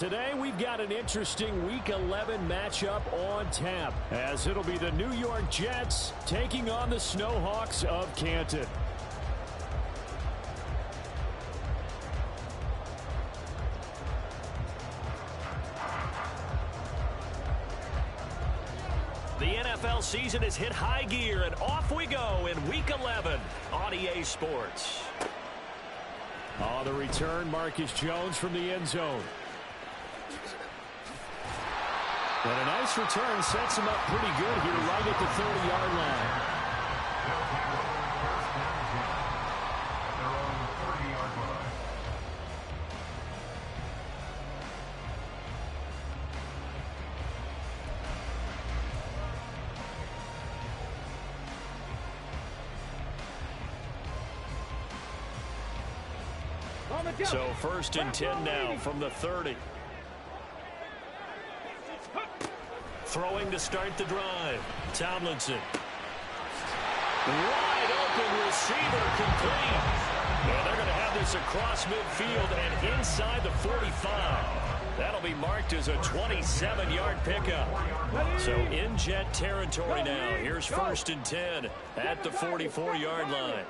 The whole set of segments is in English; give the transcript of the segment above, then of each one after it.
Today we've got an interesting Week 11 matchup on tap, as it'll be the New York Jets taking on the SnowHawks of Canton. The NFL season has hit high gear, and off we go in Week 11 on EA Sports. On the return, Marcus Jones from the end zone. And a nice return sets him up pretty good here right at the 30-yard line. So 1st and 10 now from the 30. Throwing to start the drive. Tomlinson. Wide open receiver complete. And they're going to have this across midfield and inside the 45. That'll be marked as a 27-yard pickup. So in Jet territory now. Here's 1st and 10 at the 44-yard line.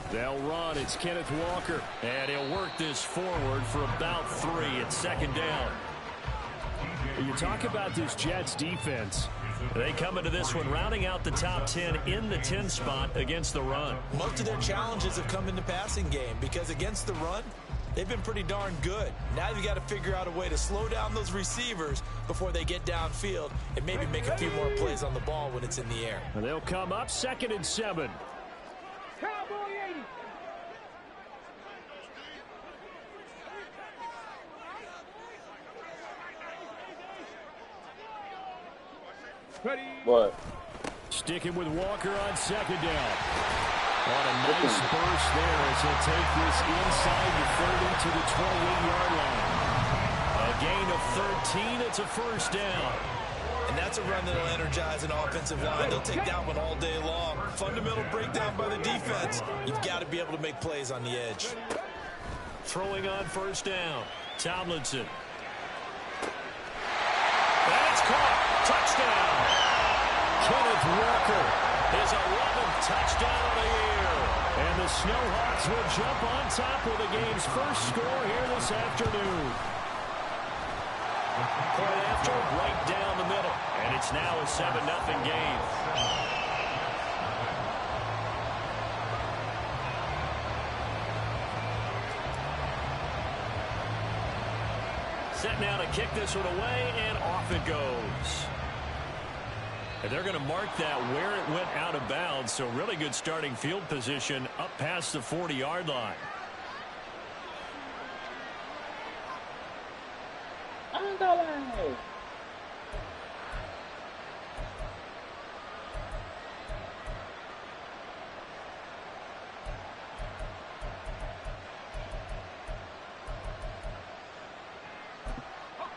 They'll run. It's Kenneth Walker. And he'll work this forward for about 3 at 2nd down. You talk about this Jets defense. They come into this one rounding out the top 10 in the 10 spot against the run. Most of their challenges have come in the passing game because against the run, they've been pretty darn good. Now you've got to figure out a way to slow down those receivers before they get downfield and maybe make a few more plays on the ball when it's in the air. And they'll come up 2nd and 7. What? Sticking with Walker on 2nd down. On a nice burst there as he'll take this inside the 30 to the 28-yard line. A gain of 13. It's a 1st down. And that's a run that'll energize an offensive line. They'll take that one all day long. Fundamental breakdown by the defense. You've got to be able to make plays on the edge. Throwing on 1st down. Tomlinson. That's caught. Touchdown. Kenneth Walker. His 11th touchdown of the year. And the SnowHawks will jump on top with the game's first score here this afternoon. Point after, right down the middle. And it's now a 7-0 game. Set now to kick this one away, and off it goes. And they're going to mark that where it went out of bounds, so really good starting field position up past the 40-yard line.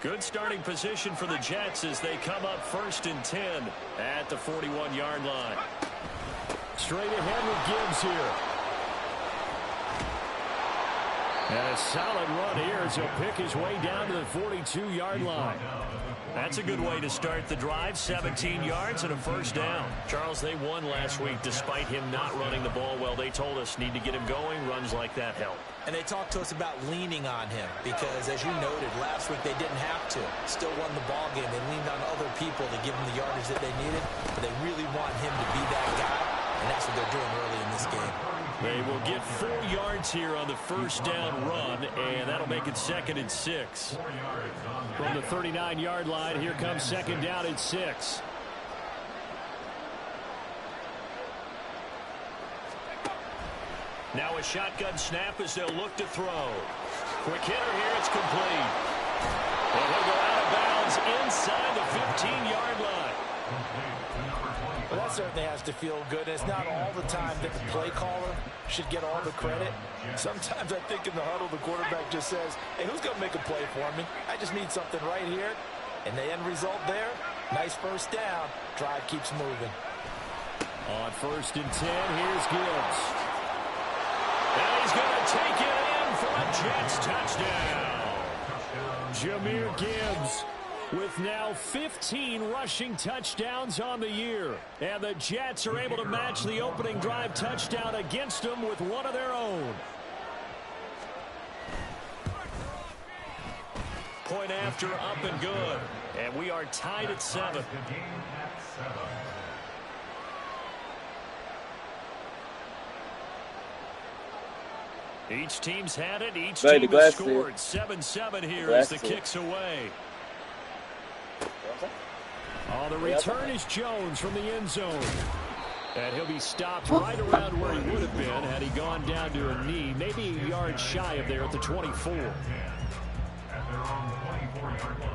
Good starting position for the Jets as they come up 1st and 10 at the 41-yard line. Straight ahead with Gibbs here. And a solid run here as he'll pick his way down to the 42-yard line. That's a good way to start the drive. 17 yards and a 1st down. Charles, they won last week despite him not running the ball well. They told us need to get him going. Runs like that help. And they talked to us about leaning on him because, as you noted, last week they didn't have to. Still won the ball game. They leaned on other people to give them the yardage that they needed, but they really want him to be that guy, and that's what they're doing early in this game. They will get 4 yards here on the 1st down run, and that'll make it 2nd and 6. From the 39-yard line, here comes 2nd down and 6. Now a shotgun snap as they'll look to throw. Quick hitter here, it's complete. And he'll go out of bounds inside the 15-yard line. Well, that certainly has to feel good. It's not all the time that the play caller should get all the credit. Sometimes I think in the huddle, the quarterback just says, hey, who's going to make a play for me? I just need something right here. And the end result there, nice 1st down. Drive keeps moving. On 1st and 10, here's Gibbs. And he's going to take it in for a Jets touchdown. Jahmyr Gibbs with now 15 rushing touchdowns on the year. And the Jets are able to match the opening drive touchdown against them with one of their own. Point after, up and good. And we are tied at 7. Each team's had it. Each team has scored. 7-7 here as the kick's away. Oh, the return is Jones from the end zone. And he'll be stopped right around where he would have been had he gone down to a knee, maybe a yard shy of there at the 24. At their own 24-yard line.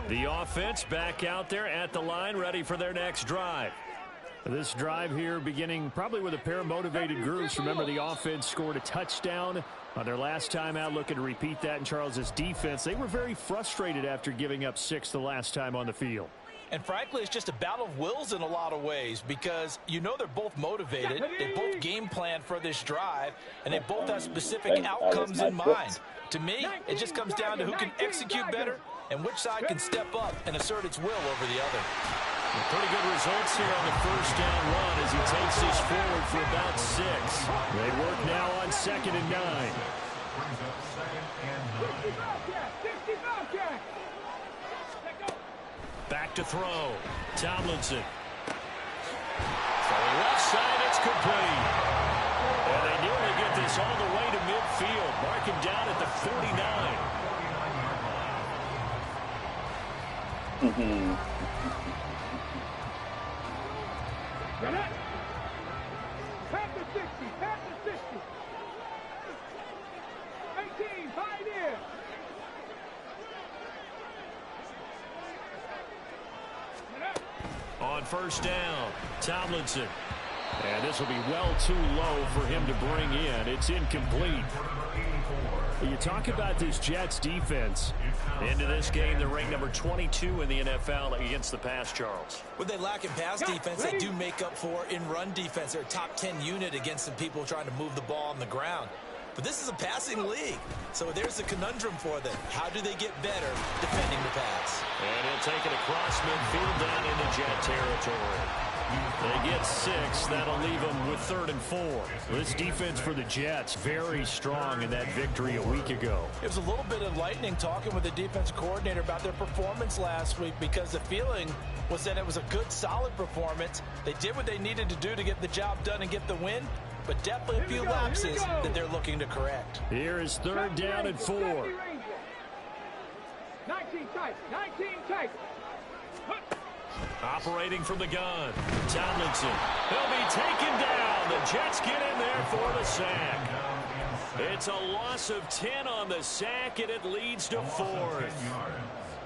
The offense back out there at the line, ready for their next drive. This drive here beginning probably with a pair of motivated groups. Remember, the offense scored a touchdown on their last time out, looking to repeat that in Charles's defense. They were very frustrated after giving up 6 the last time on the field. And frankly, it's just a battle of wills in a lot of ways because you know they're both motivated. They both game plan for this drive, and they both have specific outcomes in mind. To me, it just comes down to who can execute better and which side can step up and assert its will over the other. Pretty good results here on the first down run as he takes this forward for about 6. They work now on 2nd and 9. Back to throw. Tomlinson. For the left side, it's complete. And they nearly get this all the way to midfield. Mark him down at the 49. Pat the 60, pat the 60. 18, Pioneer. On first down, Tomlinson. And this will be well too low for him to bring in. It's incomplete. You talk about this Jets defense. Into this game, they're ranked number 22 in the NFL against the pass, Charles. What they lack in pass defense, they do make up for in run defense. They're a top 10 unit against some people trying to move the ball on the ground. But this is a passing league, so there's a conundrum for them. How do they get better defending the pass? And he'll take it across midfield down into Jet territory. They get 6. That'll leave them with 3rd and 4. This defense for the Jets, very strong in that victory a week ago. It was a little bit enlightening talking with the defense coordinator about their performance last week because the feeling was that it was a good, solid performance. They did what they needed to do to get the job done and get the win, but definitely a few lapses that they're looking to correct. Here is 3rd down and 4. 19 tight, 19 tight. Operating from the gun, Tomlinson. He'll be taken down. The Jets get in there for the sack. It's a loss of 10 on the sack, and it leads to 4th.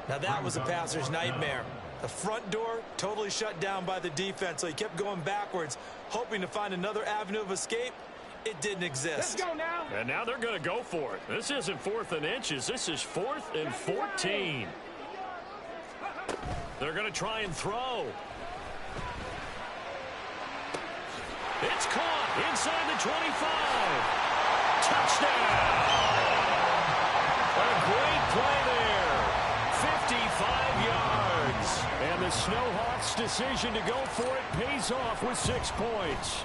Now that was a passer's nightmare. The front door totally shut down by the defense, so he kept going backwards, hoping to find another avenue of escape. It didn't exist. Let's go now. And now they're going to go for it. This isn't 4th and inches. This is 4th and 14. They're going to try and throw. It's caught inside the 25. Touchdown. A great play there. 55 yards. And the SnowHawks' decision to go for it pays off with 6 points.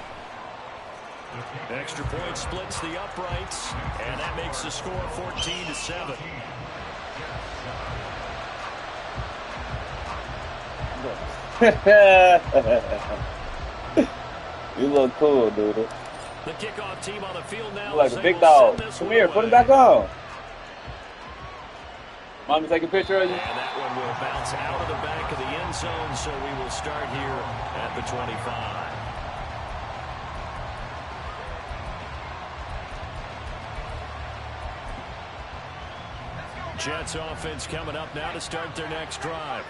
Extra point splits the uprights, and that makes the score 14-7. You look cool, dude. The kickoff team on the field now. You like a big dog. Come here, put it back on. Mommy, take a picture of you. And that one will bounce out of the back of the end zone, so we will start here at the 25. Jets offense coming up now to start their next drive.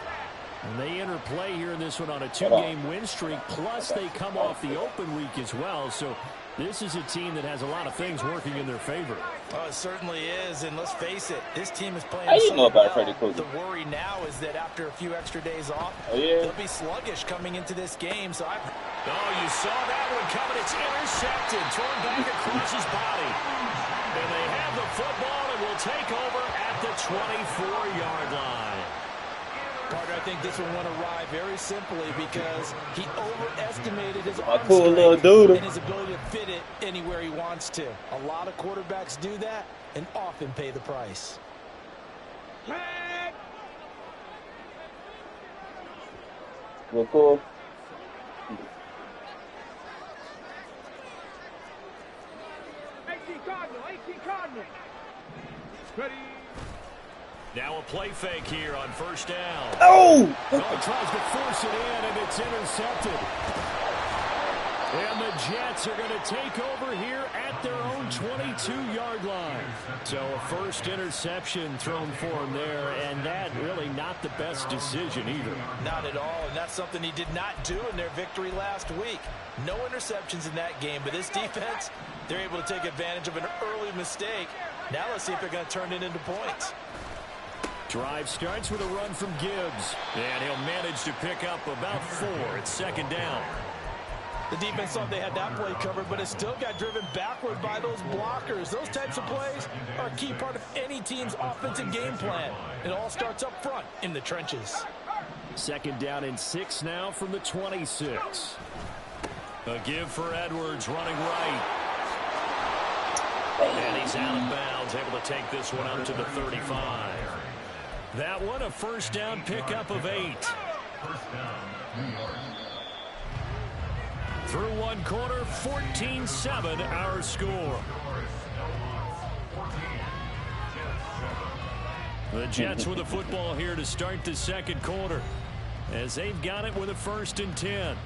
And they interplay here in this one on a 2-game win streak, plus they come off the open week as well. So this is a team that has a lot of things working in their favor. Oh, it certainly is, and let's face it, this team is playing How you so know about well. Freddie Krueger? The worry now is that after a few extra days off, Oh, yeah. they'll be sluggish coming into this game. So Oh, you saw that one coming. It's intercepted, thrown back across his body. And they have the football and will take over at the 24-yard line. Carter, I think this one went awry very simply because he overestimated his arm cool little strength dude. and his ability to fit it anywhere he wants to. A lot of quarterbacks do that and often pay the price. Real cool. 18 Cardinal. Ready. Now a play fake here on first down. Oh! Well, tries to force it in, and it's intercepted. And the Jets are going to take over here at their own 22-yard line. So a first interception thrown for him there, and that really not the best decision either. Not at all, and that's something he did not do in their victory last week. No interceptions in that game, but this defense, they're able to take advantage of an early mistake. Now let's see if they're going to turn it into points. Drive starts with a run from Gibbs. And he'll manage to pick up about 4 at second down. The defense thought they had that play covered, but it still got driven backward by those blockers. Those types of plays are a key part of any team's offensive game plan. It all starts up front in the trenches. Second down and 6 now from the 26. A give for Edwards running right. And he's out of bounds, able to take this one up to the 35. That one a first down pickup of 8. Through one quarter, 14-7 our score. The Jets with the football here to start the second quarter, as they've got it with a 1st and 10.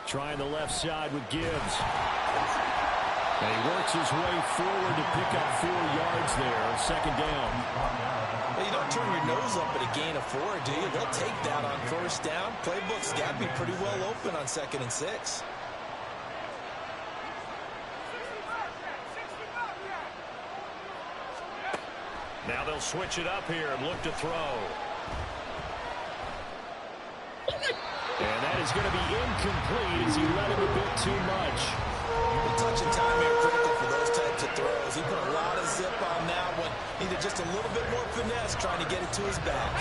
Trying the left side with Gibbs. And he works his way forward to pick up 4 yards there. Second down. Well, you don't turn your nose up at a gain of 4, do you? They'll take that on first down. Playbook's got to be pretty well open on 2nd and 6. Now they'll switch it up here and look to throw. And that is going to be incomplete as he let him a bit too much. The touch and time here critical for those types of throws. He put a lot of zip on that one. Needed just a little bit more finesse trying to get it to his back.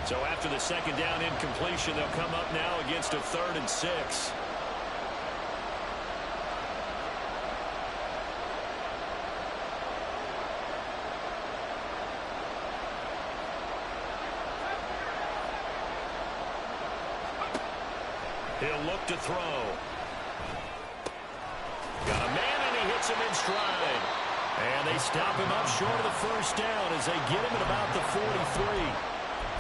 So after the second down incompletion, they'll come up now against a 3rd and 6. He'll look to throw. Got a man, and he hits him in stride. And they stop him up short of the first down as they get him at about the 43.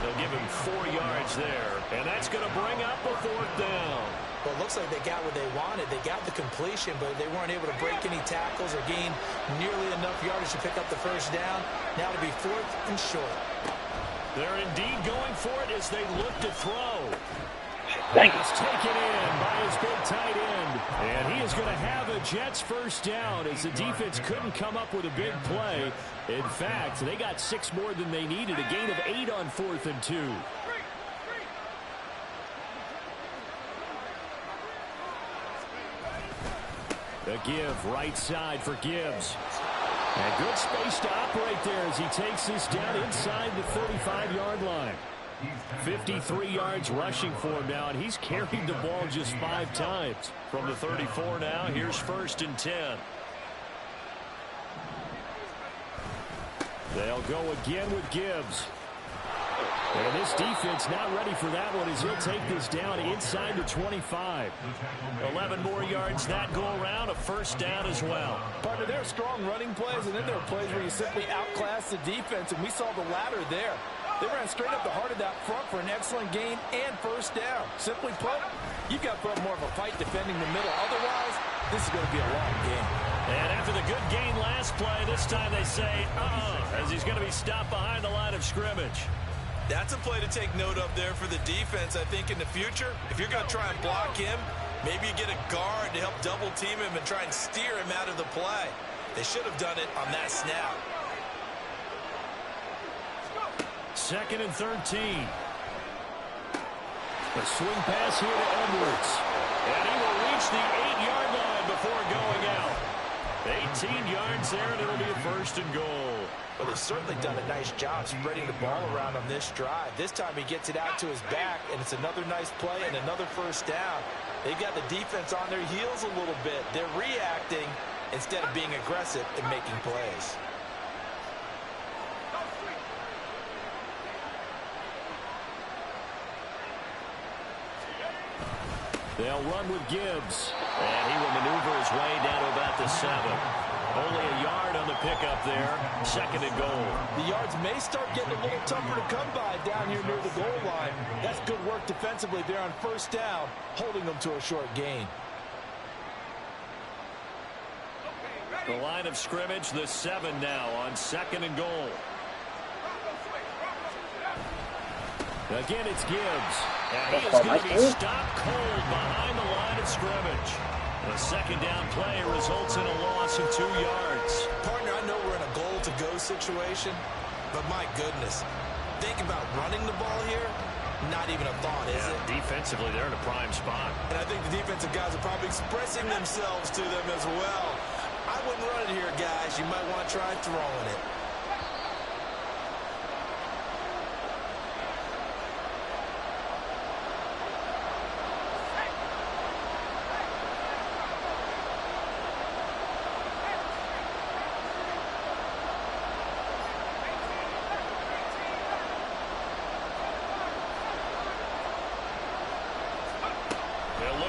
They'll give him 4 yards there. And that's going to bring up a 4th down. Well, it looks like they got what they wanted. They got the completion, but they weren't able to break any tackles or gain nearly enough yardage to pick up the first down. Now to be 4th and short. They're indeed going for it as they look to throw. Thank you. It's taken in by his big tight end. And he is going to have a Jets first down as the defense couldn't come up with a big play. In fact, they got 6 more than they needed. A gain of 8 on 4th and 2. The give right side for Gibbs. And good space to operate there as he takes this down inside the 35-yard line. 53 yards rushing for him now, and he's carried the ball just 5 times. From the 34 now, here's 1st and 10. They'll go again with Gibbs. And this defense not ready for that one as he'll take this down inside the 25. 11 more yards that go around, a first down as well. Partner, there are strong running plays, and then there are plays where you simply outclass the defense, and we saw the latter there. They ran straight up the heart of that front for an excellent gain and first down. Simply put, you've got to put more of a fight defending the middle. Otherwise, this is going to be a long game. And after the good gain last play, this time they say, as he's going to be stopped behind the line of scrimmage. That's a play to take note of there for the defense, I think, in the future. If you're going to try and block him, maybe you get a guard to help double-team him and try and steer him out of the play. They should have done it on that snap. 2nd and 13. A swing pass here to Edwards. And he will reach the 8-yard line before going out. 18 yards there, and it'll be a 1st and goal. Well, they've certainly done a nice job spreading the ball around on this drive. This time he gets it out to his back, and it's another nice play and another first down. They've got the defense on their heels a little bit. They're reacting instead of being aggressive and making plays. They'll run with Gibbs. And he will maneuver his way down to about the 7. Only a yard on the pickup there. 2nd and goal. The yards may start getting a little tougher to come by down here near the goal line. That's good work defensively there on first down, holding them to a short gain. The line of scrimmage, the 7 now on 2nd and goal. Again, it's Gibbs. And he is going to be stopped cold behind the line of scrimmage. The 2nd down play results in a loss of 2 yards. Partner, I know we're in a goal-to-go situation, but my goodness, think about running the ball here. Not even a thought, is it? Defensively, they're in a prime spot. And I think the defensive guys are probably expressing themselves to them as well. I wouldn't run it here, guys. You might want to try throwing it.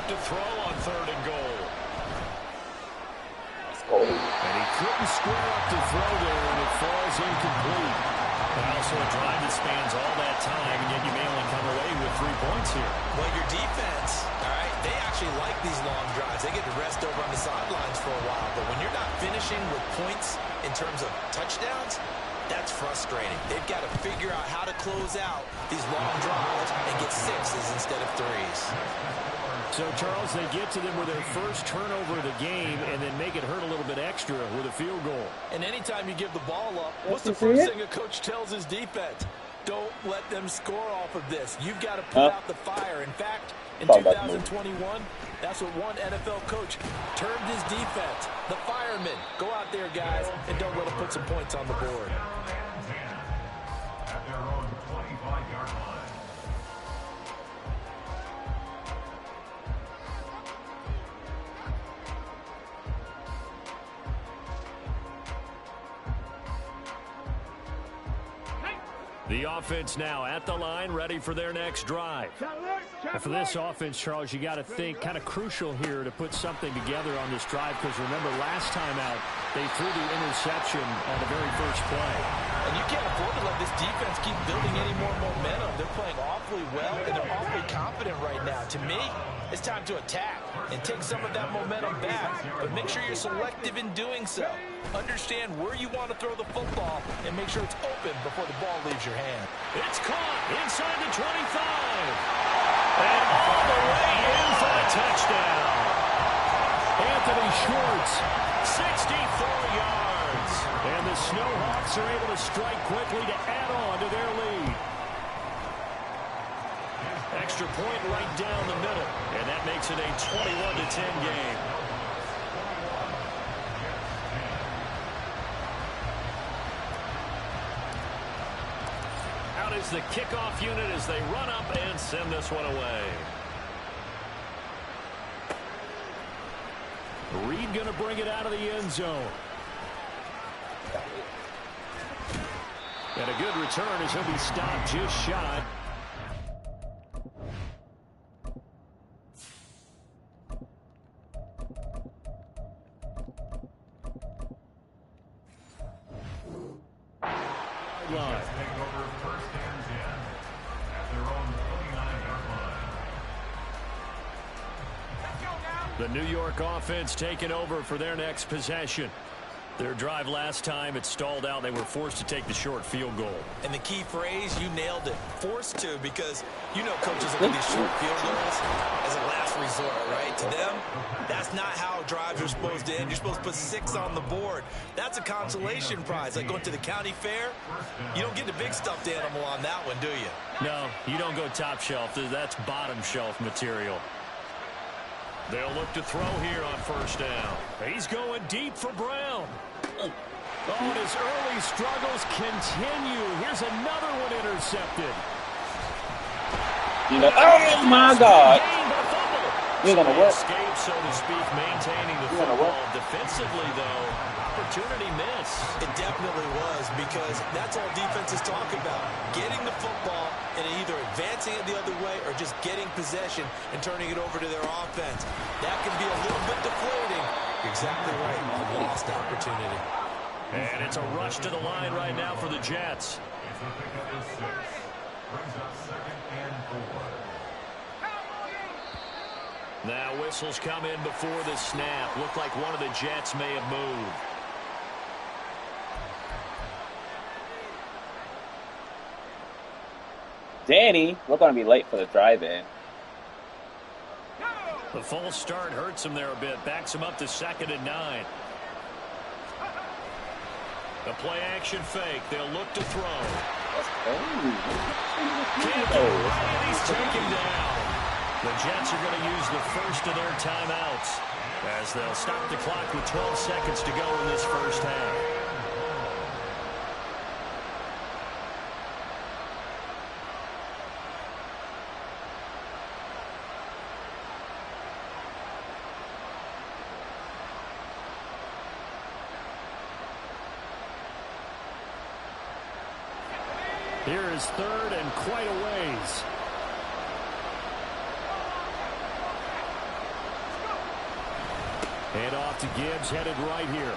To throw on 3rd and goal. And he couldn't square up to throw there, and it falls incomplete. But also a drive that spans all that time, and yet you may only come away with 3 points here. Well, your defense, all right, they actually like these long drives. They get to rest over on the sidelines for a while. But when you're not finishing with points in terms of touchdowns, that's frustrating. They've got to figure out how to close out these long drives and get 6s instead of 3s. So, Charles, they get to them with their first turnover of the game and then make it hurt a little bit extra with a field goal. And anytime you give the ball up, what's the first thing a coach tells his defense? Don't let them score off of this. You've got to put out the fire. In fact, in 2021, that's what one NFL coach termed his defense. The firemen. Go out there, guys, and don't let them put some points on the board. At their own 25-yard line. The offense now at the line, ready for their next drive. And for this offense, Charles, you got to think kind of crucial here to put something together on this drive, because remember last time out they threw the interception on the very first play. And you can't afford to let this defense keep building any more momentum. They're playing awfully well, and they're awfully confident right now. To me, it's time to attack and take some of that momentum back, but make sure you're selective in doing so. Understand where you want to throw the football and make sure it's open before the ball leaves your hand. It's caught inside the 25. And all the way in for a touchdown. Anthony Schwartz, 64 yards. and the SnowHawks are able to strike quickly to add on to their lead. Extra point right down the middle, and that makes it a 21-10 game. Out is the kickoff unit as they run up and send this one away. Reed going to bring it out of the end zone. And a good return as he'll be stopped just shot. line. Take over first and 10 at their own 29-yard line. The New York offense taking over for their next possession. Their drive last time, it stalled out. They were forced to take the short field goal. And the key phrase, you nailed it. Forced to, because you know coaches look at these short field goals as a last resort, right? To them, that's not how drives are supposed to end. You're supposed to put 6 on the board. That's a consolation prize. Like going to the county fair, you don't get the big stuffed animal on that one, do you? No, you don't go top shelf. That's bottom shelf material. They'll look to throw here on first down. He's going deep for Brown. Oh, and his early struggles continue. Here's another one intercepted. Oh, my God. You're going to work. Escape, so to speak, maintaining the football. Defensively, though, opportunity miss. It definitely was, because that's all defenses talk about. Getting the football and either advancing it the other way or just getting possession and turning it over to their offense. That can be a little bit deflating. You're exactly right. A lost opportunity. And it's a rush to the line right now for the Jets. It's a pickup of 6. Brings up 2nd and 4. Now whistles come in before the snap. Looked like one of the Jets may have moved. Danny, we're going to be late for the drive-in. The false start hurts him there a bit. Backs him up to 2nd and 9. The play action fake. They'll look to throw. Can't get right, and he's taken down. The Jets are going to use the first of their timeouts as they'll stop the clock with 12 seconds to go in this first half. Here is 3rd and quite a ways. Hand off to Gibbs, headed right here.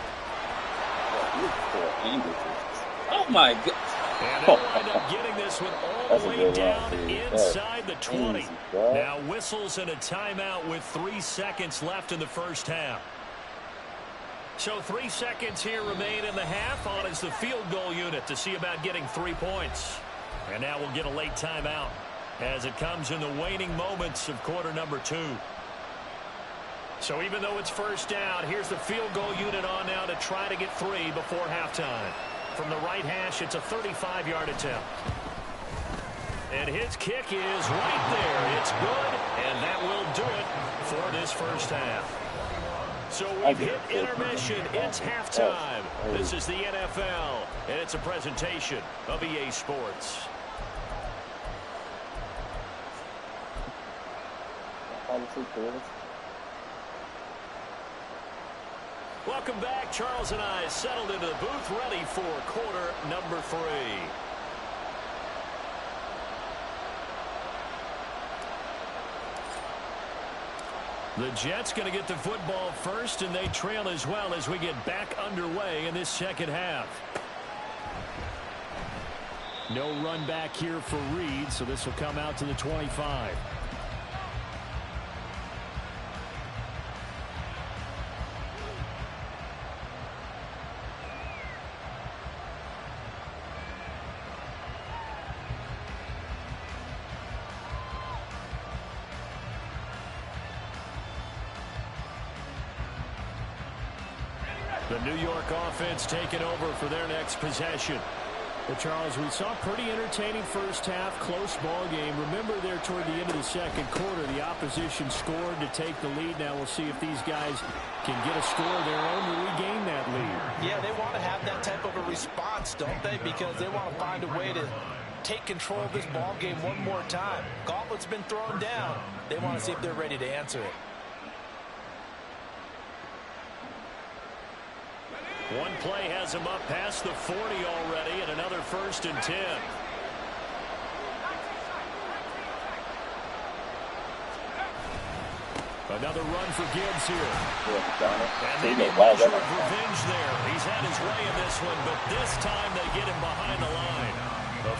Oh, my God. And they'll wind up getting this one all the way down inside the 20. Now whistles and a timeout with 3 seconds left in the first half. So 3 seconds here remain in the half. On is the field goal unit to see about getting 3 points. And now we'll get a late timeout as it comes in the waning moments of quarter number 2. So even though it's first down, here's the field goal unit on now to try to get 3 before halftime. From the right hash, it's a 35-yard attempt. And his kick is right there. It's good, and that will do it for this first half. So we've hit intermission. It's halftime. This is the NFL, and it's a presentation of EA Sports. Welcome back. Charles and I settled into the booth, ready for quarter number 3. The Jets going to get the football first, and they trail as well as we get back underway in this second half. No run back here for Reed, so this will come out to the 25. The New York offense taking over for their next possession. Well, Charles, we saw a pretty entertaining first half, close ball game. Remember there toward the end of the second quarter, the opposition scored to take the lead. Now we'll see if these guys can get a score of their own to regain that lead. Yeah, they want to have that type of a response, don't they? Because they want to find a way to take control of this ball game one more time. Gauntlet's been thrown down. They want to see if they're ready to answer it. One play has him up past the 40 already, and another 1st and 10. Another run for Gibbs here. Yeah, and maybe a measure of revenge there. He's had his way in this one, but this time they get him behind the line.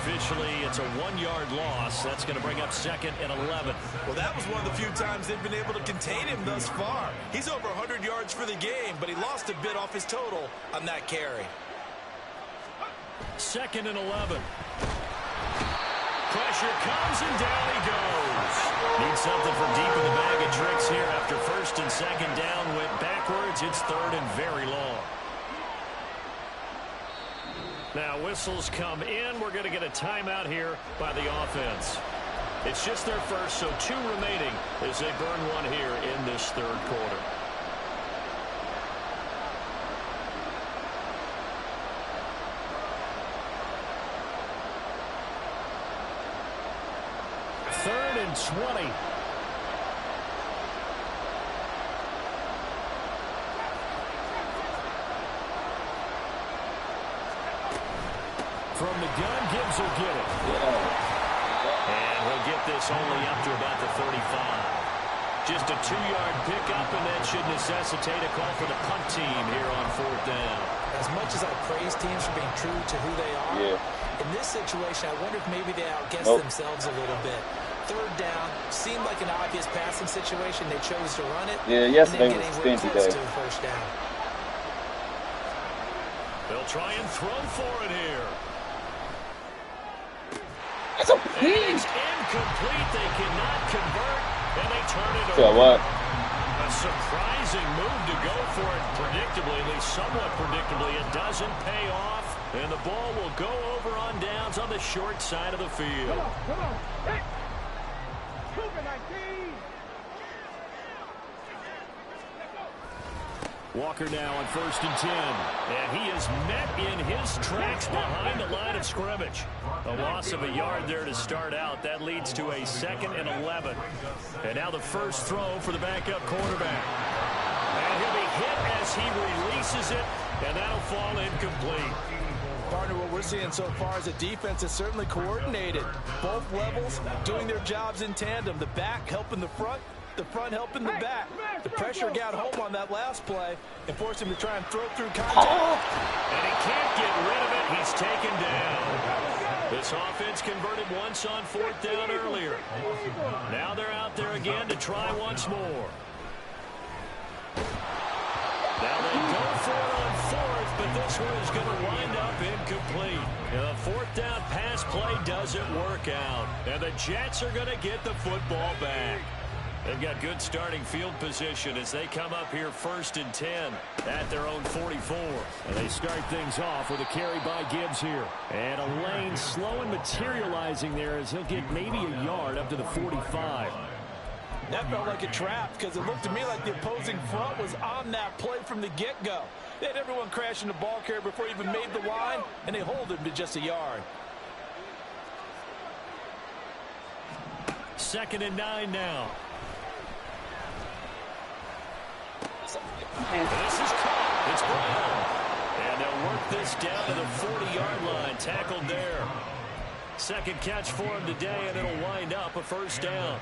Officially, it's a 1-yard loss. That's going to bring up 2nd and 11. Well, that was one of the few times they've been able to contain him thus far. He's over 100 yards for the game, but he lost a bit off his total on that carry. 2nd and 11. Pressure comes, and down he goes. Needs something from deep in the bag of tricks here after 1st and 2nd down. Went backwards. It's 3rd and very long. Now whistles come in. We're going to get a timeout here by the offense. It's just their first, so 2 remaining as they burn one here in this 3rd quarter. Third and 20. From the gun, Gibbs will get it. And he'll get this only up to about the 35. Just a 2-yard pickup, and that should necessitate a call for the punt team here on 4th down. As much as I praise teams for being true to who they are, in this situation, I wonder if maybe they outguessed themselves a little bit. 3rd down seemed like an obvious passing situation. They chose to run it. Yeah, yesterday was stingy day. To 1st down. They'll try and throw for it here. That's a It's incomplete. They cannot convert, and they turn it over. So what? A surprising move to go for it predictably, at least somewhat predictably. It doesn't pay off, and the ball will go over on downs on the short side of the field. Come on. Hey. Cougar 19. Walker now on 1st and 10. And he is met in his tracks behind the line of scrimmage. A loss of a yard there to start out. That leads to a 2nd and 11. And now the first throw for the backup quarterback. And he'll be hit as he releases it, and that'll fall incomplete. Partner, what we're seeing so far is a defense that's certainly coordinated. Both levels doing their jobs in tandem. The back helping the front helping the back. The pressure got home on that last play and forced him to try and throw through contact. And he can't get rid of it. He's taken down. This offense converted once on 4th down earlier. Now they're out there again to try once more. Now they go for it on 4th, but this one is going to wind up incomplete. The 4th down pass play doesn't work out. And the Jets are going to get the football back. They've got good starting field position as they come up here 1st and 10 at their own 44. And they start things off with a carry by Gibbs here. And a lane slow and materializing there as he'll get maybe a yard up to the 45. That felt like a trap because it looked to me like the opposing front was on that play from the get-go. They had everyone crashing the ball carrier before he even made the line, and they hold him to just a yard. 2nd and 9 now. This is caught. It's Brown. And they'll work this down to the 40-yard line. Tackled there. 2nd catch for him today, and it'll wind up a 1st down.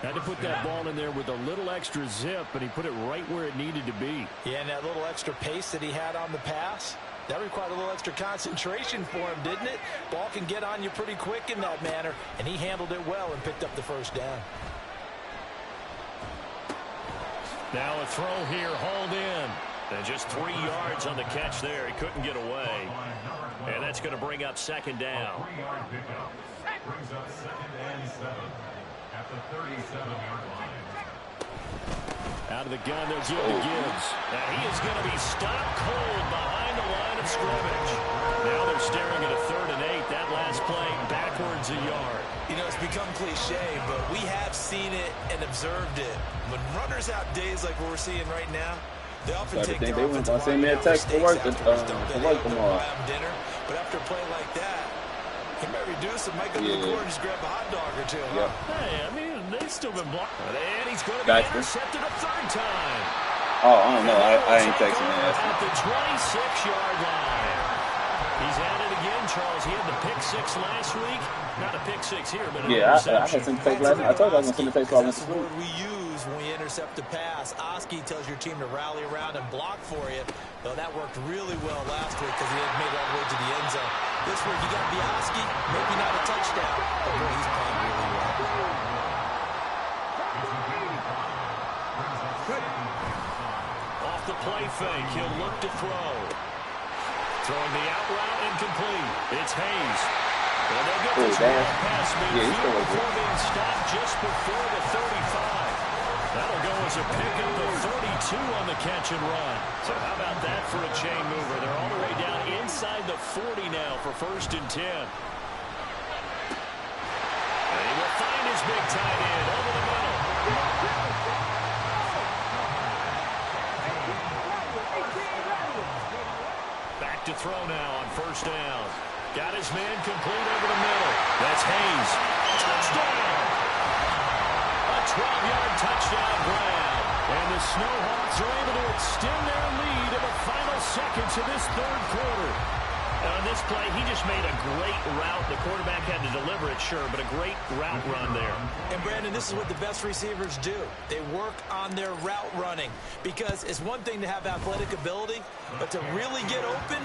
Had to put that ball in there with a little extra zip, and he put it right where it needed to be. Yeah, and that little extra pace that he had on the pass, that required a little extra concentration for him, didn't it? Ball can get on you pretty quick in that manner, and he handled it well and picked up the 1st down. Now a throw here, hauled in. And just 3 yards on the catch there. He couldn't get away. And that's going to bring up 2nd down. 3-yard pickup brings up 2nd and 7 at the 37-yard line. Out of the gun, they'll give to Gibbs. And he is going to be stopped cold behind the line of scrimmage. Now they're staring at a 3rd and 8. That last play backwards a yard. You know, it's become cliche, but we have seen it and observed it. When runners have days like what we're seeing right now, they often take their offensive line out of mistakes afterwards. Tomorrow. Dinner, but after a play like that, he might reduce it, might go to the corner and just grab a hot dog or two. Huh? Hey, I mean, they've still been blocked. And he's going to be intercepted a 3rd time. Oh, I don't know. I ain't texting that. At the 26-yard line. He's at it again, Charles. He had the pick six last week. Not a pick six here, but an Yeah, I interception. had some takes last night. I told you I was going to send the takes while I went to That's the sleep. word we use when we intercept the pass. Oski tells your team to rally around and block for you. Though that worked really well last week because he had made it all the way to the end zone. This week you got Oski, maybe not a touchdown, but boy, he's playing really well. Off the play fake, he'll look to throw. Throwing the out route incomplete. It's Hayes. And they'll get this pass midfield before being stopped just before the 35. That'll go as a pickup of 32 on the catch and run. So how about that for a chain mover? They're all the way down inside the 40 now for 1st and 10. And he will find his big tight end over the middle. Back to throw now on 1st down. Got his man complete over the middle. That's Hayes. Touchdown! A 12-yard touchdown grab. And the SnowHawks are able to extend their lead in the final seconds of this 3rd quarter. On this play, he just made a great route. The quarterback had to deliver it, sure, but a great route run there. And, Brandon, this is what the best receivers do. They work on their route running because it's one thing to have athletic ability, but to really get open,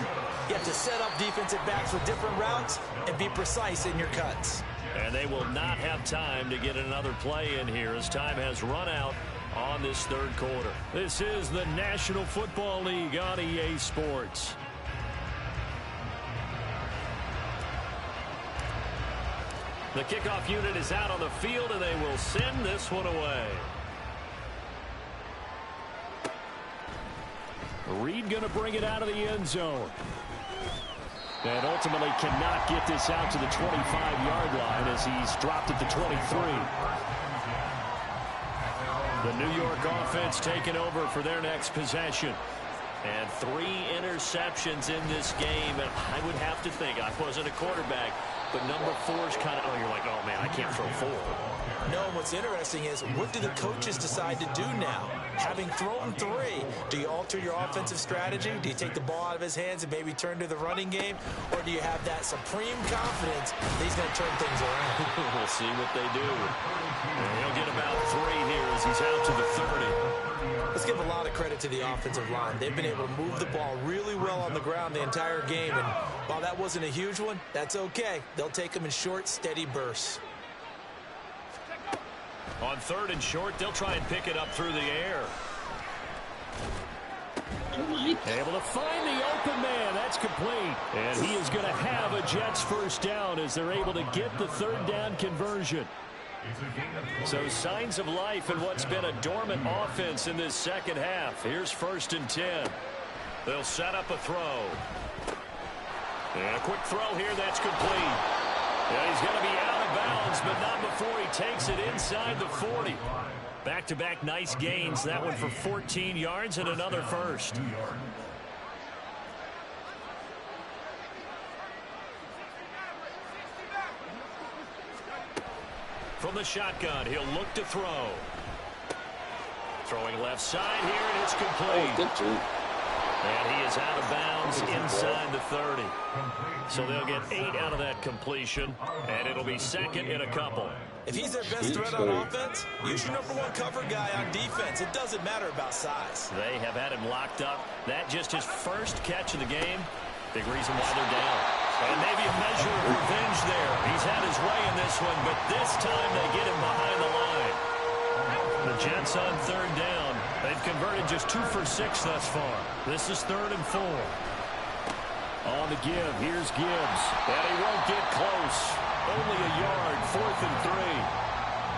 you have to set up defensive backs with different routes and be precise in your cuts. And they will not have time to get another play in here as time has run out on this 3rd quarter. This is the National Football League on EA Sports. The kickoff unit is out on the field, and they will send this one away. Reed going to bring it out of the end zone. And ultimately cannot get this out to the 25-yard line as he's dropped at the 23. The New York offense taking over for their next possession. And 3 interceptions in this game. And I would have to think, I wasn't a quarterback, but number 4 is kind of, oh, you're like, oh, man, I can't throw 4. No, and what's interesting is, what do the coaches decide to do now? Having thrown 3, do you alter your offensive strategy? Do you take the ball out of his hands and maybe turn to the running game? Or do you have that supreme confidence that he's going to turn things around? We'll see what they do. And he'll get about 3 here as he's out to the 30. Let's give a lot of credit to the offensive line. They've been able to move the ball really well on the ground the entire game. And while that wasn't a huge one, that's okay. They'll take them in short, steady bursts. On 3rd and short, they'll try and pick it up through the air. Able to find the open man. That's complete. And he is going to have a Jets 1st down as they're able to get the 3rd down conversion. So signs of life in what's been a dormant offense in this 2nd half. Here's 1st and 10. They'll set up a throw. And a quick throw here. That's complete. Yeah, he's going to be out of bounds, but not before he takes it inside the 40. Back-to-back nice gains. That one for 14 yards and another 1st. From the shotgun, he'll look to throw. Throwing left side here, and it's complete. And he is out of bounds inside the 30. So they'll get 8 out of that completion, and it'll be 2nd and a couple. If he's their best threat on offense, use your number 1 cover guy on defense. It doesn't matter about size. They have had him locked up. That just his 1st catch of the game. Big reason why they're down. And maybe a measure of revenge there. He's had his way in this one, but this time they get him behind the line. The Jets on 3rd down. They've converted just 2 for 6 thus far. This is 3rd and 4. On the give, here's Gibbs. And he won't get close. Only a yard, 4th and 3.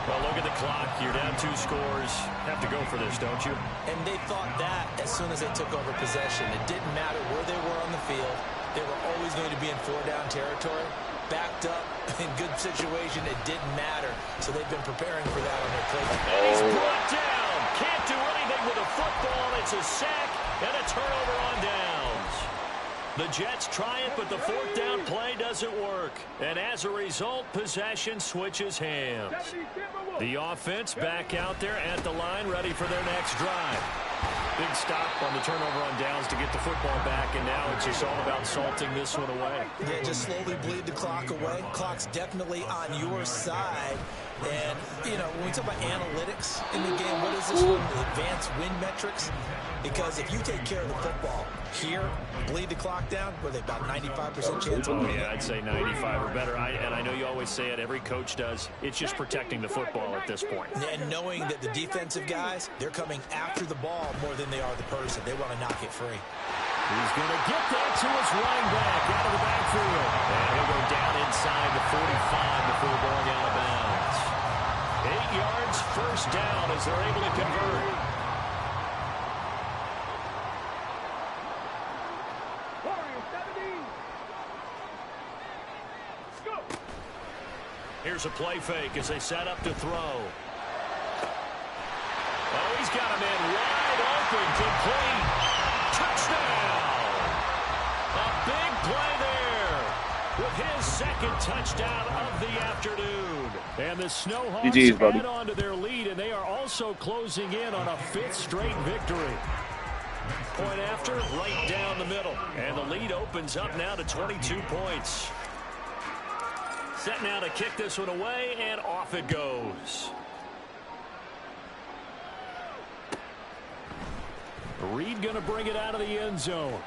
Well, look at the clock. You're down 2 scores. Have to go for this, don't you? And they thought that as soon as they took over possession. It didn't matter where they were on the field. They were always going to be in 4-down territory. Backed up, in good situation, it didn't matter. So they've been preparing for that on their play. And he's brought down. Can't do anything with a football. It's a sack and a turnover on downs. The Jets try it, but the 4th down play doesn't work. And as a result, possession switches hands. The offense back out there at the line, ready for their next drive. Big stop on the turnover on downs to get the football back, and now it's just all about salting this one away. Yeah, just slowly bleed the clock away. Clock's definitely on your side. And, you know, when we talk about analytics in the game, what is this one? The advanced win metrics? Because if you take care of the football here, bleed the clock down, were they about 95% chance? Oh, yeah, I'd say 95 or better. And I know you always say it, every coach does. It's just protecting the football at this point. And knowing that the defensive guys, they're coming after the ball more than they are the person. They want to knock it free. He's going to get that to his running back out of the backfield. And he'll go down inside the 45 before going out of bounds. 8 yards, first down as they're able to convert. Here's a play fake as they set up to throw. Oh, he's got him in wide open, complete. Touchdown! A big play there with his second touchdown of the afternoon. And the SnowHawks GG's, add on to their lead, and they are also closing in on a 5th straight victory. Point after, right down the middle. And the lead opens up now to 22 points. Set now to kick this one away, and off it goes. Reed going to bring it out of the end zone.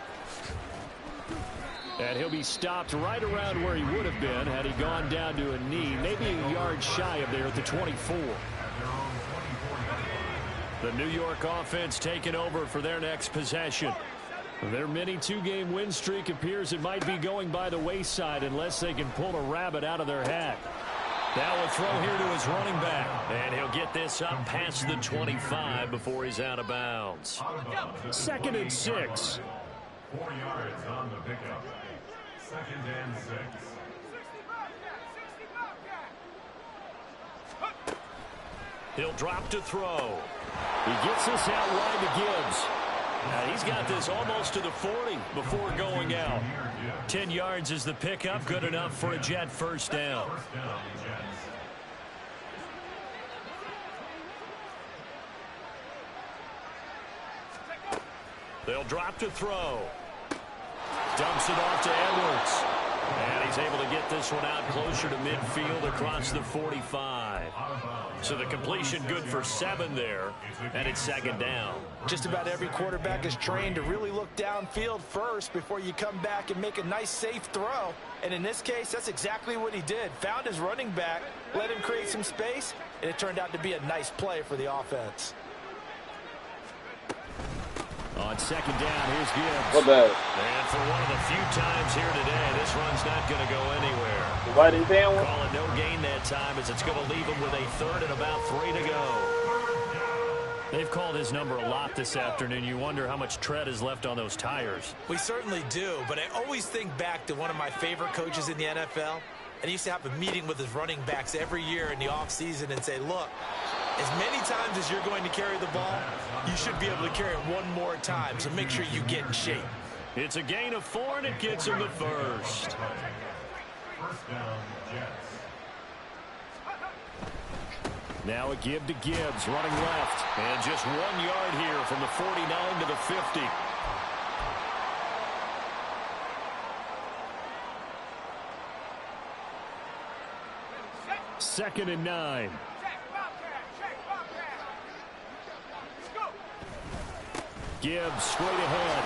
And he'll be stopped right around where he would have been had he gone down to a knee, maybe a yard shy of there at the 24. The New York offense taking over for their next possession. Their mini 2-game win streak appears it might be going by the wayside unless they can pull a rabbit out of their hat. Now a throw here to his running back. And he'll get this up past the 25 before he's out of bounds. 2nd and 6. 4 yards on the pickup. 2nd and 6. He'll drop to throw. He gets this out wide to Gibbs. Now he's got this almost to the 40 before going out. 10 yards is the pickup, good enough for a Jet first down. They'll drop to throw. Dumps it off to Edwards. And he's able to get this one out closer to midfield across the 45. So the completion good for 7 there, and it's 2nd down. Just about every quarterback is trained to really look downfield first before you come back and make a nice, safe throw. And in this case, that's exactly what he did. Found his running back, let him create some space, and it turned out to be a nice play for the offense. On 2nd down, here's Gibbs. What bad? And for one of the few times here today, this run's not going to go anywhere. Why didn't they one? Call it no gain that time as it's going to leave him with a 3rd and about 3 to go. They've called his number a lot this afternoon. You wonder how much tread is left on those tires. We certainly do, but I always think back to one of my favorite coaches in the NFL, and he used to have a meeting with his running backs every year in the offseason and say, look, as many times as you're going to carry the ball, you should be able to carry it one more time, so make sure you get in shape. It's a gain of 4, and it gets him the first. First down, Jets. Now a give to Gibbs, running left. And just 1 yard here from the 49 to the 50. Second and 9. Gibbs straight ahead.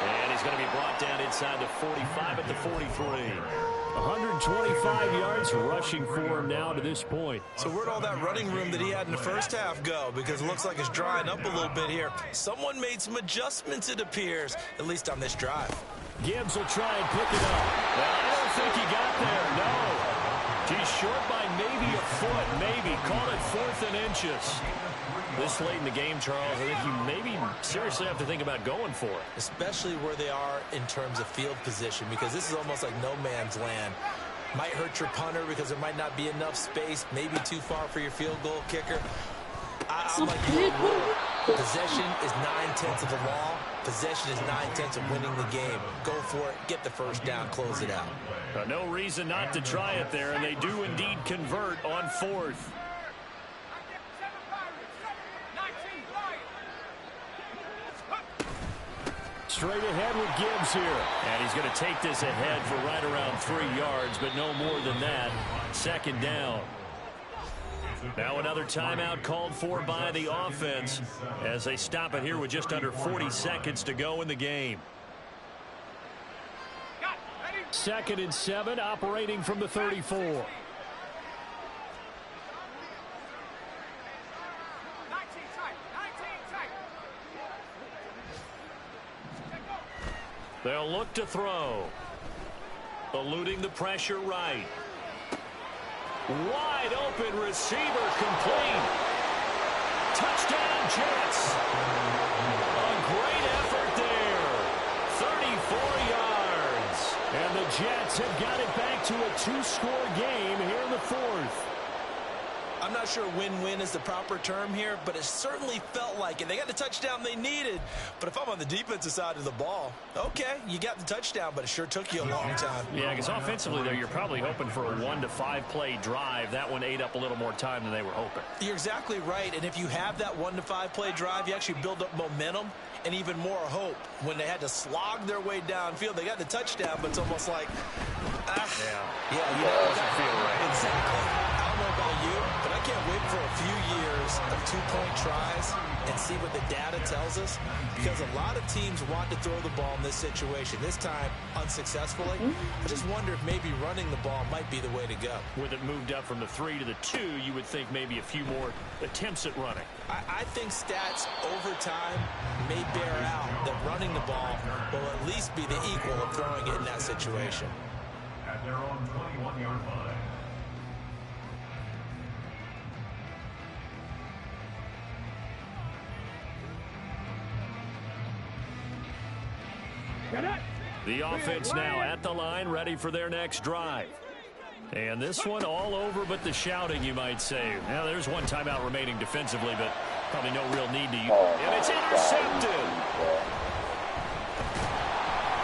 And he's going to be brought down inside the 45 at the 43. 125 yards rushing for him now to this point. So where'd all that running room that he had in the first half go? Because it looks like it's drying up a little bit here. Someone made some adjustments, it appears, at least on this drive. Gibbs will try and pick it up. Well, I don't think he got there, no. He's short by maybe a foot, maybe. Call it 4th and inches. This late in the game, Charles, I think you maybe seriously have to think about going for it. Especially where they are in terms of field position, because this is almost like no man's land. Might hurt your punter because there might not be enough space, maybe too far for your field goal kicker. I'm like you. Possession is 9/10 of the law. Possession is 9/10 of winning the game. Go for it, get the first down, close it out. No reason not to try it there, and they do indeed convert on 4th. straight ahead with Gibbs here. And he's going to take this ahead for right around 3 yards, but no more than that. Second down. Now another timeout called for by the offense as they stop it here with just under 40 seconds to go in the game. 2nd and 7, operating from the 34. They'll look to throw. Eluding the pressure right. Wide open receiver complete. Touchdown Jets. A great effort there. 34 yards. And the Jets have got it back to a 2-score game here in the 4th. I'm not sure win-win is the proper term here, but it certainly felt like it. They got the touchdown they needed. But if I'm on the defensive side of the ball, okay, you got the touchdown, but it sure took you a long time. Yeah, because offensively, though, you're probably hoping for a 1 to 5 play drive. That one ate up a little more time than they were hoping. You're exactly right, and if you have that 1 to 5 play drive, you actually build up momentum and even more hope. When they had to slog their way downfield, they got the touchdown, but it's almost like, you know, it doesn't feel right. Exactly. I don't know about you, but I can't wait for a few years of 2-point tries and see what the data tells us, because a lot of teams want to throw the ball in this situation, this time unsuccessfully. I just wonder if maybe running the ball might be the way to go. With it moved up from the 3 to the 2, you would think maybe a few more attempts at running. I think stats over time may bear out that running the ball will at least be the equal of throwing it in that situation. At their own 21-yard line. The offense now at the line, ready for their next drive. And this one all over but the shouting, you might say. Now, there's one timeout remaining defensively, but probably no real need to use. And it's intercepted.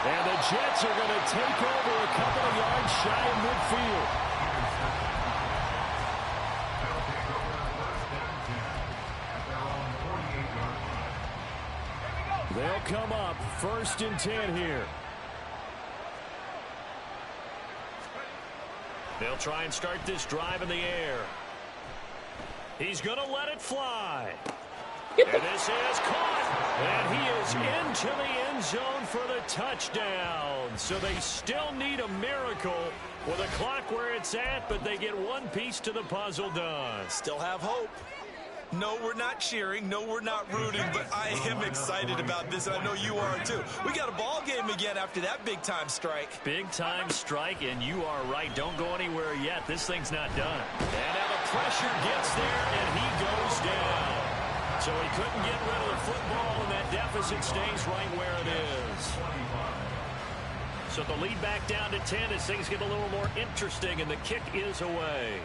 And the Jets are going to take over a couple of yards shy of midfield. They'll come up 1st and 10 here. They'll try and start this drive in the air. He's going to let it fly. And this is caught. And he is into the end zone for the touchdown. So they still need a miracle with a clock where it's at, but they get one piece to the puzzle done. Still have hope. No, we're not cheering. No, we're not rooting, but I am excited about this, and I know you are too. We got a ball game again after that big-time strike. Big-time strike, and you are right. Don't go anywhere yet. This thing's not done. And now the pressure gets there, and he goes down. So he couldn't get rid of the football, and that deficit stays right where it is. So the lead back down to 10 as things get a little more interesting, and the kick is away.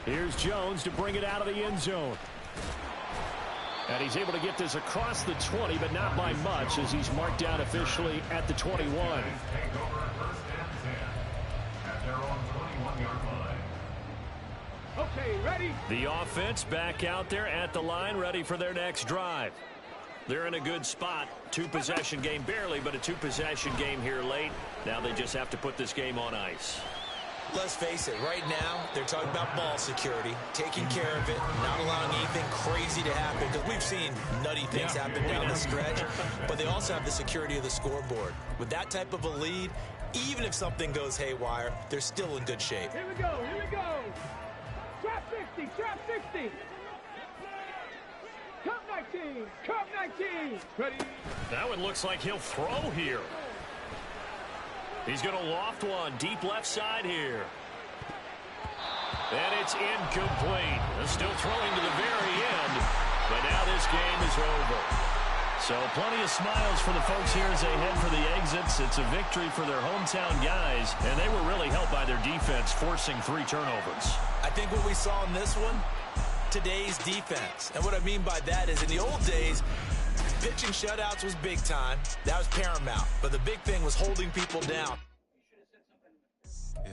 Here's Jones to bring it out of the end zone. And he's able to get this across the 20, but not by much, as he's marked down officially at the 21. Take over 1st and 10 at their own 21-yard line. Okay, ready? The offense back out there at the line, ready for their next drive. They're in a good spot. 2-possession game barely, but a 2-possession game here late. Now they just have to put this game on ice. Let's face it, right now, they're talking about ball security, taking care of it, not allowing anything crazy to happen, because we've seen nutty things happen down the stretch, but they also have the security of the scoreboard. With that type of a lead, even if something goes haywire, they're still in good shape. Here we go, here we go. Trap 60, trap 60. Cup 19, cup 19. Ready? That one looks like he'll throw here. He's going to loft one deep left side here. And it's incomplete. Still throwing to the very end. But now this game is over. So plenty of smiles for the folks here as they head for the exits. It's a victory for their hometown guys. And they were really helped by their defense, forcing 3 turnovers. I think what we saw in this one, today's defense. And what I mean by that is in the old days, pitching shutouts was big time. That was paramount. But the big thing was holding people down. Yeah.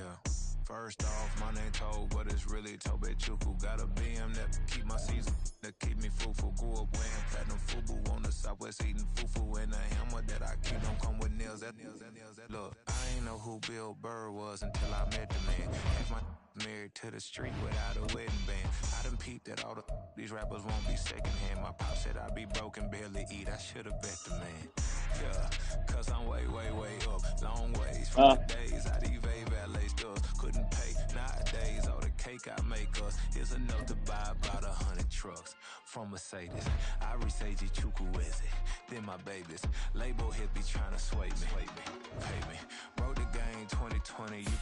First off, my name Toad, but it's really Tobe Chuku. Got a BM that keep my season, that keep me fruitful. Grew up wearing platinum FUBU on the side. Southwest eating fufu and a hammer that I keep don't come with nails. Look, I ain't know who Bill Burr was until I met the man. Half my married to the street without a wedding band. I done peeped that all these rappers won't be secondhand. My pop said I'd be broken, barely eat. I should've bet the man. Yeah, cause I'm way up, long ways from the days I evade valet stores. Couldn't pay nowadays. All the cake I make us is enough to buy about 100 trucks from Mercedes. I Seiji Chukwueze, then my babies. Label hit be trying to sway me, pay me. Wrote the game 2020, you